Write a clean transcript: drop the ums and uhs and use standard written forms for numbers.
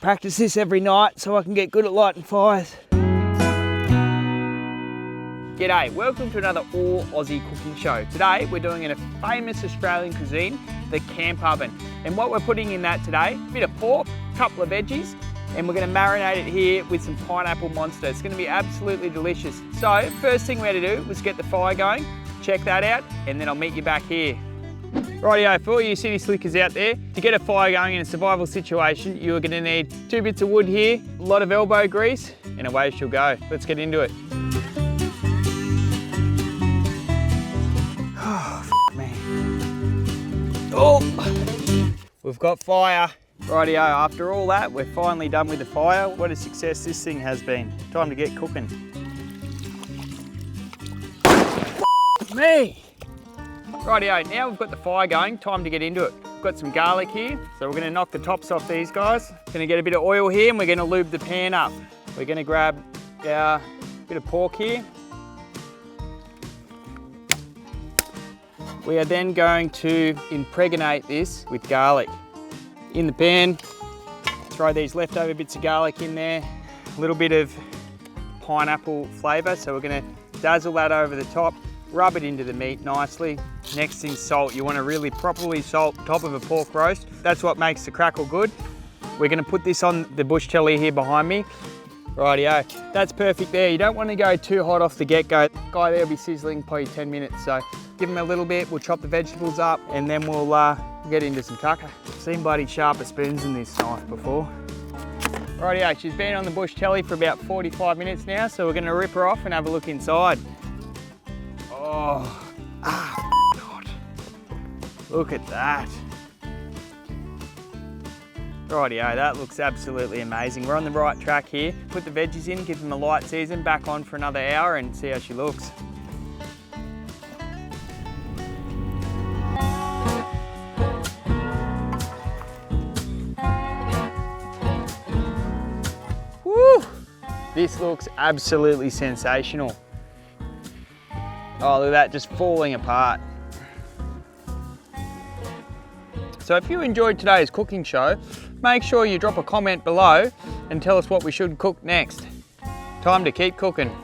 Practice this every night so I can get good at lighting fires. G'day, welcome to another All Aussie Cooking Show. Today we're doing a famous Australian cuisine, the camp oven. And what we're putting in that today, a bit of pork, a couple of veggies, and we're going to marinate it here with some pineapple monster. It's going to be absolutely delicious. So first thing we had to do was get the fire going, check that out, and then I'll meet you back here. Rightio, for all you city slickers out there, to get a fire going in a survival situation, you're going to need 2 bits of wood here, a lot of elbow grease, and away she'll go. Let's get into it. Oh, man. Oh, we've got fire. Rightio, after all that, we're finally done with the fire. What a success this thing has been. Time to get cooking. Me! Rightio, now we've got the fire going, time to get into it. We've got some garlic here, so we're gonna knock the tops off these guys. Gonna get a bit of oil here and we're gonna lube the pan up. We're gonna grab our bit of pork here. We are then going to impregnate this with garlic. In the pan, throw these leftover bits of garlic in there, a little bit of pineapple flavour, so we're gonna dazzle that over the top, rub it into the meat nicely. Next thing, salt. You want to really properly salt the top of a pork roast. That's what makes the crackle good. We're going to put this on the bush telly here behind me. Rightio, that's perfect there. You don't want to go too hot off the get-go. Guy there will be sizzling probably 10 minutes, so give him a little bit. We'll chop the vegetables up and then we'll get into some tucker. I've seen bloody sharper spoons in this knife before. Rightio, she's been on the bush telly for about 45 minutes now, so we're going to rip her off and have a look inside. Oh, God. Look at that. Rightio, that looks absolutely amazing. We're on the right track here. Put the veggies in, give them a light season, back on for another hour and see how she looks. Woo! This looks absolutely sensational. Oh, look at that, just falling apart. So if you enjoyed today's cooking show, make sure you drop a comment below and tell us what we should cook next. Time to keep cooking.